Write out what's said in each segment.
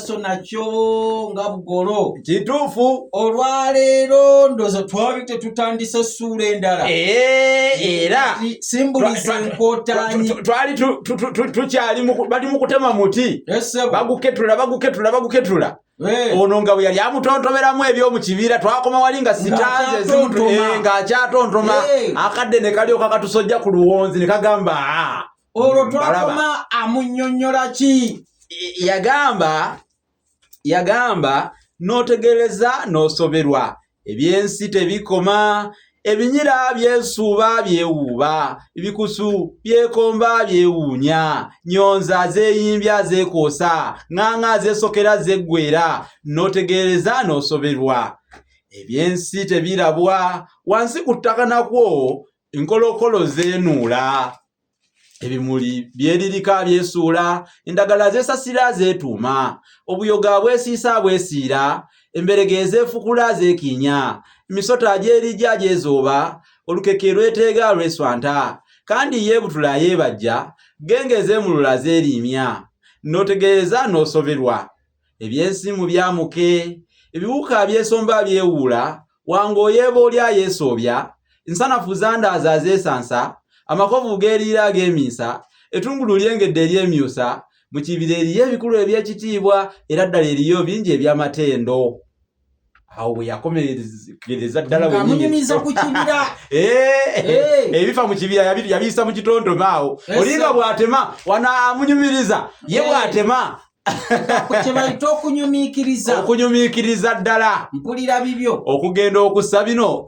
so nakyo nga bugolo kituufu olwaleero ndozo twali tetutandise ssuula endala era simbuliza enkootaanyi twali tukyali bali mu kutema muti baguketula ono nga bwe yali amutontoberamu ebyomu kibiira twakoma wali nga sitanze ezimu ng'akyatontoma akadde ne kalyoka katusojja ku luwonzi ne kagamba olwo twakoma amunnyonnyola ki yagamba n'otegereza n'osoberwa ebyensi tebikoma ebinyira byesuuba byewuuba ebikusu byekomba byewuunya nyonza zeeyimbya zeekoosa ŋŋaŋa zeesokera zeggwera n'otegereza n'osoberwa ebyensi tebirabwa wansi ku ttaka nakwo enkolokolo zeenuula ebimuli byeririka byesuula endagala zeesasira zeetuuma obuyoga bwesiisa bwesiira emberege ezeefukula zeekinya emisota gy'erijja gyezooba olukeke lweteega lweswanta kandi yeebutula yeebajja genge ezeemulula zeerimya n'otegeeza n'osoberwa ebyensimu byamuke ebiwuka byesomba byewuula wango oyeeba oli ayeesoobya ensanafu zandaaza zeesansa amakovu geeriira geeminsa etungulu lyengedde eryemyusa mu kibira eriyo ebikulu eby'ekitiibwa era ddala eriyo bingi eby'amatendo awo bwe yakomereza ddala wenyumiza ku kibira ebifa mu kibira yabiyisa mu kitontome awo olinga bw'atema wanaamunyumiriza ye bw'atema kyebayita okunyumiikiriza ddala mpulira bibyo okugenda okussa bino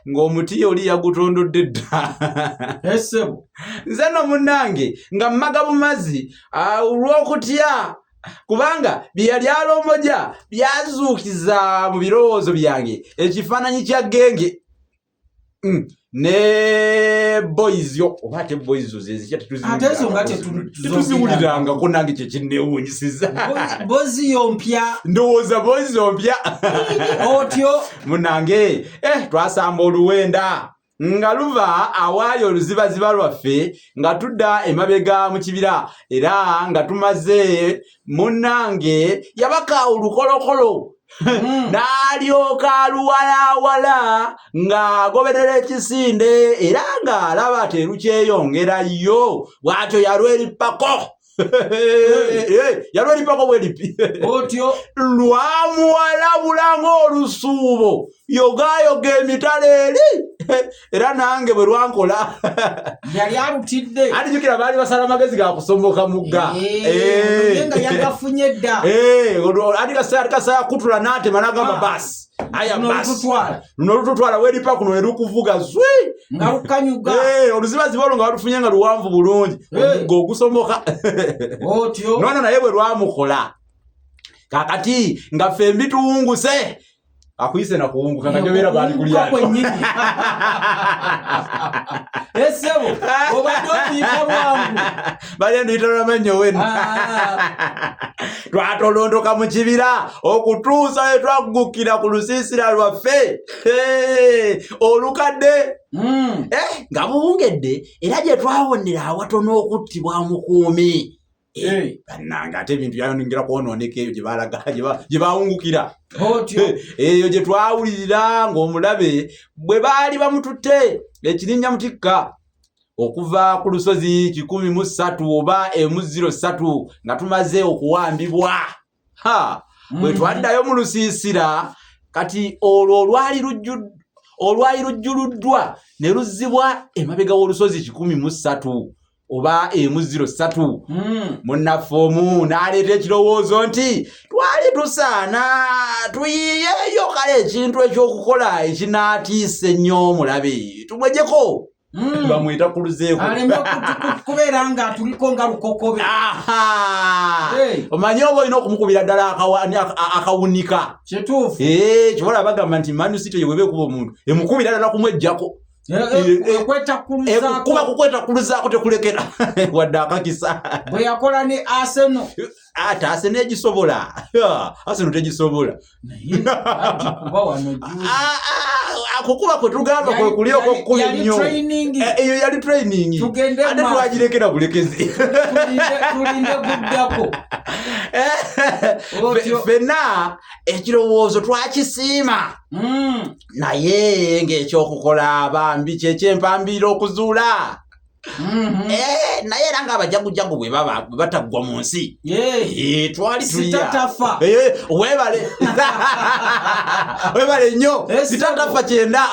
ng'omuti oli yagutondodde dda nze nno munnange nga mmaga mu mazzi olw'okutya kubanga bye yali alomboja byazuukiza mu birowoozo byange ekifaananyi kya genge ne boyizyo oba ate boyizo tetuziwulirangako nange kyekinneewuunyisiza boziyo mpya ndowooza boyizo mpya otyo munange twasamba oluwenda nga luva awaali oluzibaziba lwaffe nga tudda emabega mu kibira era nga tumaze munnange yabaka olukolokolo n'alyoka aluwalaawala ng'agoberera ekisinde era ng'alaba terukyeyongerayo bw'atyo yalweripako yalweripako bweripi otyo lwamuwalabula ng'olusuubo yogayoga emitala eri era nange bwe lwankola yali alutidde alijukira baali basala amagezi ga kusomboka mugga nga yagafunye dda ati kasaya kutula n'atema n'agamba basi aya basi luno lututwala weripa kuno erukuvuga zwi nga lukanyuga oluzibaziba olwo nga walufunye nga luwanvu bulungi omugga ogusomboka otyo nono naye bwe lwamukola kakati nga ffe mbi tuwunguse akuyise na kuwunguka nga jobera bali kulyako esebo obadde okuyita bwangu bali ndiyita lwamannyo wenu twatolondoka mu kibira okutuusa we twaggukira ku lusiisira lwaffe olukadde nga buwungedde era gye twawonera awatono okuttibwa mukuumi bannanga ate ebintu byayongera kwonooneka eyo gye bawungukira eyo gye twawulirira ng'omulabe bwe baali bamututte ekirinnya mutikka okuva ku lusozi 13 oba 03 nga tumaze okuwambibwa bwe twaddayo mu lusiisira kati olwo olwali lujjuluddwa ne luzzibwa emabega w'olusozi 13 oba 03 munnaffe omu n'aleeta ekirowoozo nti twali tusaana tuyiyeeyo kale ekintu ekyokukola ekinaatiisa ennyo omulabe tumwejeko bamwita kuluzeeko kubeera nga tuliko nga lukokobe omanyi oba olina okumukubira ddala akawunika kituufu kibola bagamba nti manusito ye weba ekuba omuntu emukubira ddala kumwejjako kuba kukwetakkuluzaako tekulekera wadde akakisa bwe yakola ne Arsenal ate Arsenal egisobola Arsenal tegisobola akukuba kwe tugamba kwe kulio kukuba nnyo eyo yali training ate twagirekera bulekezi tulinde guddako fenna ekirowoozo twakisiima naye ng'ekyokukola abambi kyekyempambira okuzuula naye era ng'abajagujagu bwe baba bataggwa mu nsi twali sitatafa webale nnyo sitatafa kyenda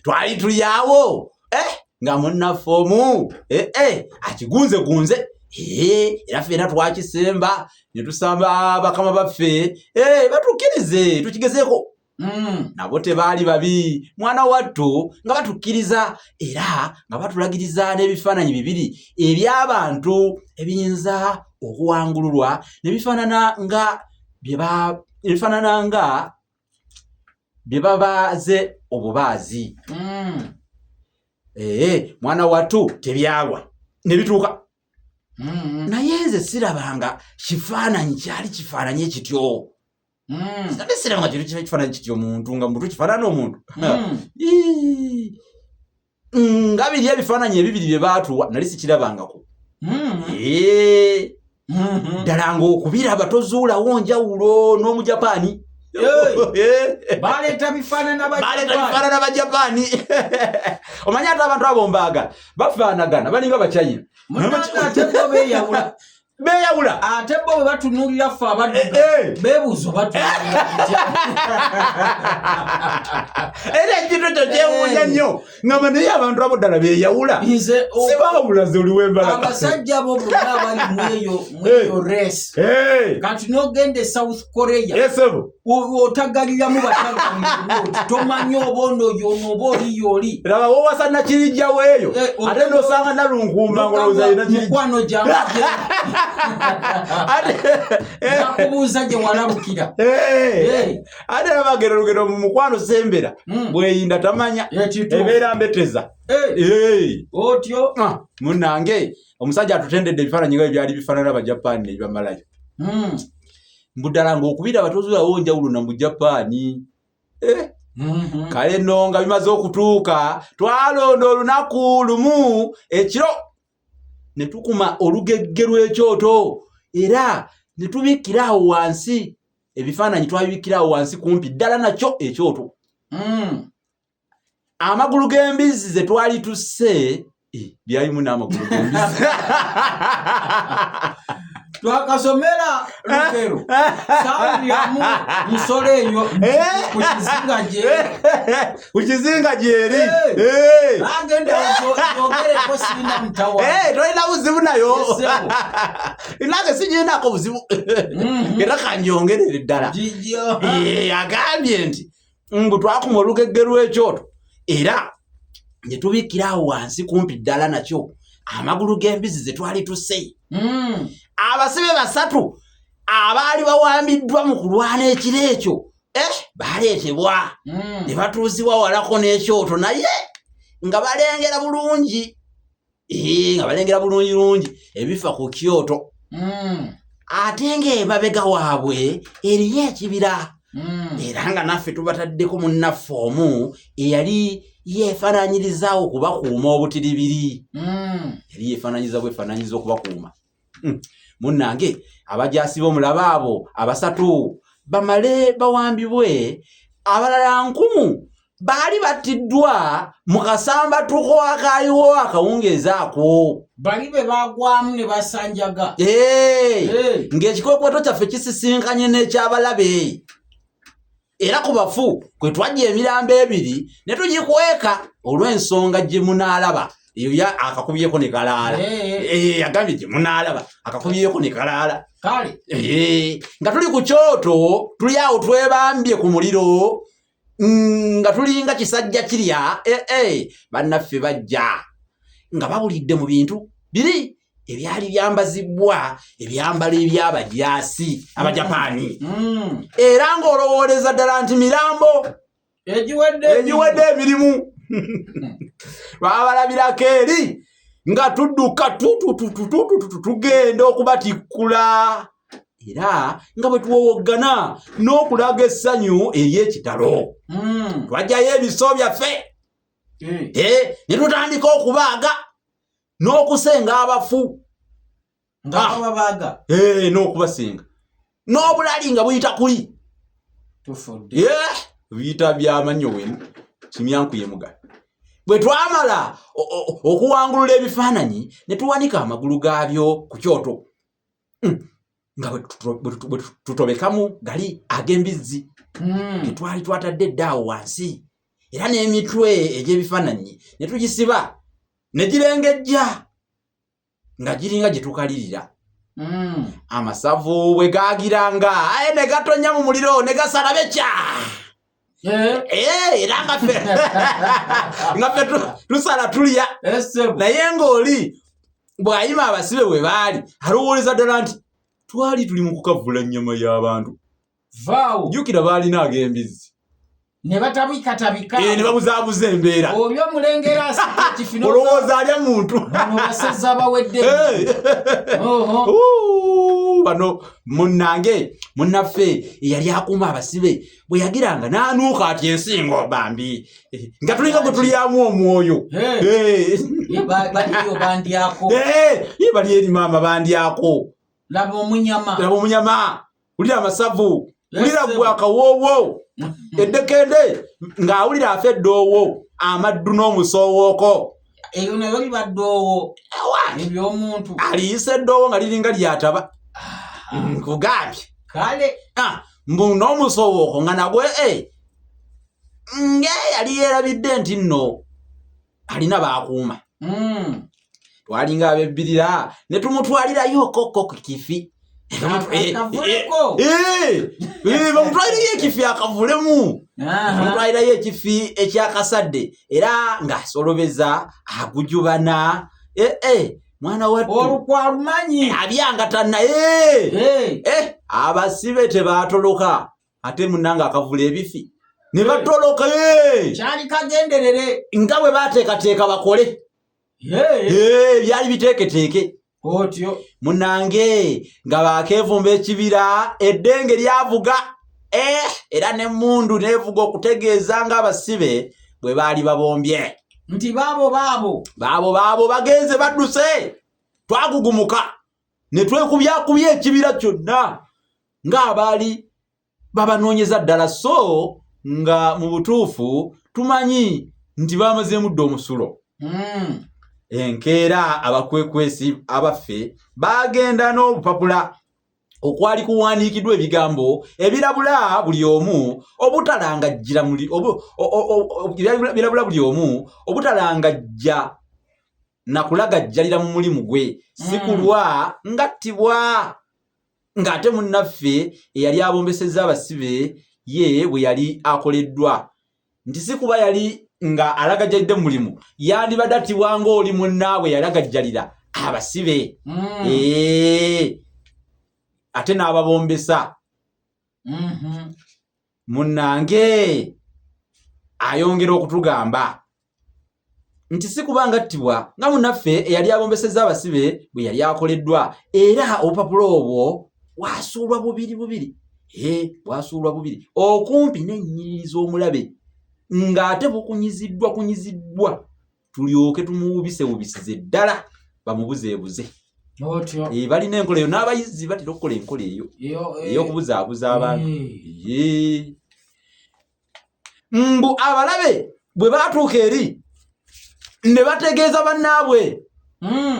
twali tulyawo nga munnafoomu akigunzegunze era ffenna twakisemba ne tusamba bakama baffe batukkirize tukigezeeko nabo tebaali babi mwana wattu nga batukkiriza era nga batulagiriza n'ebifaananyi bibiri eby'abantu ebiyinza okuwangululwa ne bifaanana nga bye babaaze obubaazi mwana wattu tebyalwa ne bituuka naye nze sirabanga kifaananyi kyali kifaananyi ekityo sirabanga kifaananyi kityo muntu nga muntu kifaanana omuntu nga biri ebifaananyi ebibiri bye baatuwa nali sikirabangako ddala ng'okubiraba tozuulawo njawulo n'Omujapani baleeta bifaanana Bajapani omanyi ate abantu abo mbaagala bafaanagana balinga Bachina ate bo beeyawula ate bo bwe batunuulira ffe abadduga beebuuza era ekintu ekyo kyewuunya nnyo ngamba naye abantu abo ddala beeyawula sibawulaze oliwembala abasajja bo bonna abali mweyo reesi kati n'ogenda e South Korea otagaliramu batagalira tomanyi oba oba oli laba wowasa nakirijjawo eyo ate n'osanga nalunkumba ngolowooza yina mukwano gyamagye nakubuuza gye walabukira ate bagera olugero mu mukwano sembera bweyinda tamanya ebeera mbeteza otyo munnange omusajja atutendedde ebifaananyi nga byali bifaanana Abajapani ne bamalayo mbuddala ng'okubira batozuulawo njawulo na mu Japani kale nno nga bimaze okutuuka twalonda olunaku lumu ekiro ne tukuma olugegge lw'ekyoto era ne tubikkira awo wansi ebifaananyi twabibikkira awo wansi kumpi ddala nakyo ekyoto amagulu g'embizzi ze twali tusse byalimu n'amagulu g'embizzi twakasomera lugero sawuliramu nsolo eyo ku kizinga gyeri agenda yogereko sirina mutawa tolina buzibu nayo nange sinyinako buzibu era kanjongerere ddala agambye nti mbu twakuma olugegge lw'ekyoto era ne tubikkira awo wansi kumpi ddala nakyo amagulu g'embizzi ze twali tusse abasibe basatu abaali bawambiddwa mu kulwana ekiro ekyo baleetebwa ne batuuzibwa walako n'ekyoto naye nga balengera bulungi ebifa ku kyoto ate ng'emabega waabwe eriyo ekibira era nga naffe tubataddeko munnaffe omu eyali yeefaananyiriza okubakuuma obutiribiri yali yeefaananyiza bwefaananyiza okubakuuma munnange abajaasi b'omulaba abo abasatu bamale bawambibwe abalala 1,000 baali battiddwa mu kasambatuko akaaliwo akawungeeza ako bali be bagwamu ne basanjaga ng'ekikokweto kyaffe kisisinkanye n'ekyabalabe era ku bafu kwe twajja emirambo ebiri ne tugikweka olw'ensonga gye munaalaba eyo akakubyeko ne kalaala agambye gye munaalaba akakubyeko ne kalaala kale nga tuli ku kyoto tuli awo twebambye ku muliro nga tulinga kisajja kirya bannaffe bajja nga babulidde mu bintu biri ebyali byambazibwa ebyambalo eby'abajaasi Abajapani era ng'olowooleza ddala nti mirambo egiwedde emirimu babalabirako eri nga tudduka tugenda okubatikkula era nga bwe tuwowoggana n'okulaga essanyu ery'ekitalo. Twajjayo ebiso byaffe ne tutandika okubaaga n'okusenga abafu n'okubasenga n'obulali nga buyita kuli biyita byamannyo wemu kimyanku yemuga. Bwe twamala okuwangulula ebifaananyi ne tuwanika amagulu gaabyo ku kyoto nga bwe tutobekamu gali ag'embizzi twali twatadde eddaawo wansi era n'emitwe egy'ebifaananyi ne tugisiba ne girengejja nga giringa gye tukalirira. Amasavu bwe gaagiranga ne gatonya mu muliro ne gasala becca. Era nga ffe tusala tulya naye ng'oli bw'ayima abasibe bwe baali alowooleza ddala nti twali tuli mu kukavula nnyama y'abantu. Jjukira baalina ag'embizzi ne batabikatabika ne babuzaabuza embeera olyo omulengera asika kifino olowooza alya muntu basazza bawedde bano munnaffe eyali akuuma abasibe bwe yagiranga n'anuuka ati ensingo bambi nga tulinga gwe tulyamu omwoyo baliyo bandyako bali eri maama bandyako. Laba omunyama ulira amasavu ulira gwe akawoowo eddekende ng'awulira afa eddoowo amaddu n'omusoowooko eyo nayo liba ddoowo eby'omuntu aliyisa eddoowo nga liringa lyataba nkugambye kale mbu n'omusoowooko nga nagwe yali yeerabidde nti nno alina baakuuma. Twalinga abebbirira ne tumutwalirayo kokko ku kifi bamutwalirayo ekifi akavulemu bamutwalirayo ekifi ekyakasadde era ng'asolobeza agujubana mwana wattu olukwalumanyi abyangata naye abasibe tebaatoloka ate munnanga akavula ebifi ne batoloka kyali kagenderere nga bwe baateekateeka bakole byali biteeketeeke otyo munnange nga bakeevumba ekibira eddenge lyavuga era n'emmundu neevuga okutegeeza ng'abasibe bwe baali babombye nti baabo bagenze badduse. Twagugumuka ne twekubyakubya ekibira kyonna ng'abaali babanoonyeza ddala so nga mu butuufu tumanyi nti baamazeemu dda omusulo. Enkeera abakwekwesi abaffe bagenda n'obupapula okwali kuwandiikiddwa ebigambo ebirabula buli omu obutalangajjira birabula buli omu obutalangajja na kulagajjalira mu mulimu gwe si kulwa ngattibwa ng'ate munnaffe eyali abombesezza abasibe ye bwe yali akoleddwa nti si kuba yali nga alagajjalidde mu mulimu yandibadde attibwa ng'oli munnaabwe yalagajjalira abasibe ate n'ababombesa. Munnange ayongera okutugamba nti si kuba ngattibwa nga munnaffe eyali abombesezza abasibe bwe yali akoleddwa era obupapula obwo bwasuulwa bubiri bwasuulwa bubiri okumpi n'ennyiriri z'omulabe ng'ate bukunyiziddwa tulyoke tumuwubisewubisize ddala bamubuzeebuze. Balina enkola eyo n'abayizi batera okukola enkola eyo ey'okubuzaabuza abantu. Mbu abalabe bwe baatuuka eri ne bategeeza bannaabwe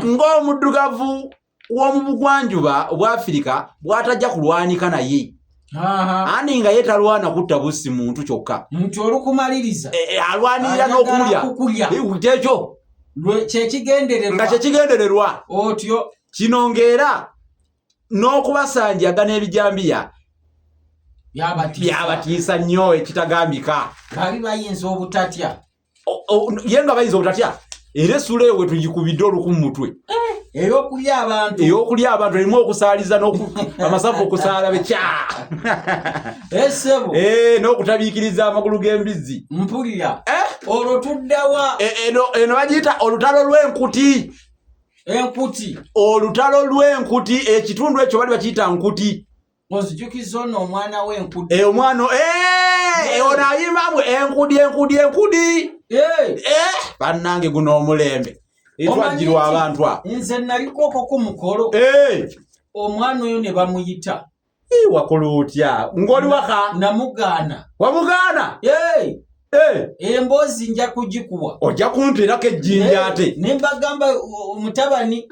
ng'omuddugavu w'omu bugwanjuba obwa Afirika bw'atajja kulwanika naye ani nga ye talwana kutta bussi muntu kyokka nti olukumaliriza alwanirira n'okulya ekyo nga kyekigendererwa otyo kino ng'era n'okubasanjaga n'ebijambiya byabatiisa nnyo ekitagambika. Bali bayinza obutatya ye nga bayinza obutatya era essula eyo we tugikubidde oluku mu mutwe ey'okulya abantu erimu okusaaliza amasafu okusaala bekya n'okutabiikiriza amagulu g'embizzi. Mpulira olwo tuddawa eno bagiyita olutalo lw'enkuti. Olutalo lw'enkuti ekitundu ekyo bali bakiyita nkuti. Ozijukiza ono omwana w'enkudi. Omwana ono ayimbamu enkudi. Bannange guno omulembe. Etwajjirwa abantu abo. Nze naliko ku mukolo. Omwana oyo ne bamuyita. Wakola otya? Ng'oli waka? Namugaana. Wamugaana? Emboozi nja kugikuwa. Ojja kumpeerako ejjinja ate. Ne mbagamba omutabani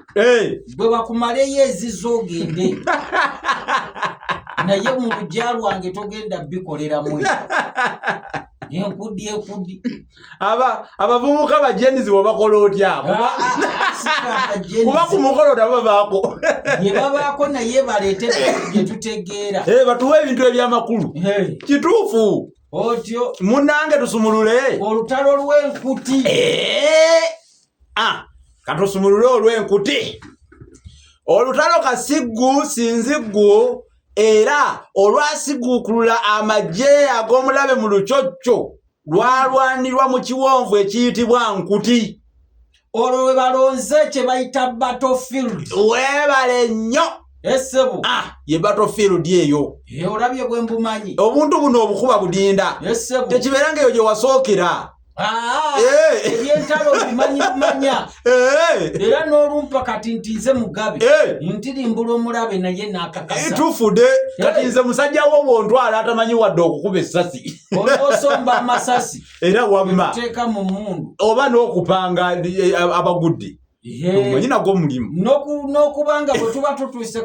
bwe bakumaleyo ezizo ogende. Naye mu lujja lwange togenda bikoleramu. Enkudi. Abavubuka bajenizi wabakola otya? Kuba ku mukolo nabo baako. Ye babaako naye baleete bye tutegeera. Batuwe ebintu ebyamakulu. Kituufu. Otyo. Munnange tusumulule. Olutalo lw'enkuti. Katusumulule olw'enkuti. Olutalo Kasiggu Sinziggu era olwasiguukulula amagye ag'omulabe mu Lukyocco lwalwanirwa mu kiwonvu ekiyitibwa Nkuti. Olwo we balonze kye bayita battlefield. Weebale nnyo. Essebo. Ye battlefield eyo. Olabye bwe mbumanyi. Obuntu buno obukuba budinda. Essebo. Tekibeera ng'eyo gye wasookera. Ebyentalo bimanyi bumanya. Era n'olumpa kati ntize mugabe. Ntirimbula omulabe naye n'akakasa. Tufudde. Kati nze musajja wo bw'ontwala atamanyi wadde okukuba essasi. Olw'osomba amasasi. Era wamma. Teeka mu mmundu. Oba n'okupanga abagudde. Omanyi nagwo mulimu. N'okubanga bwe tuba tutuuse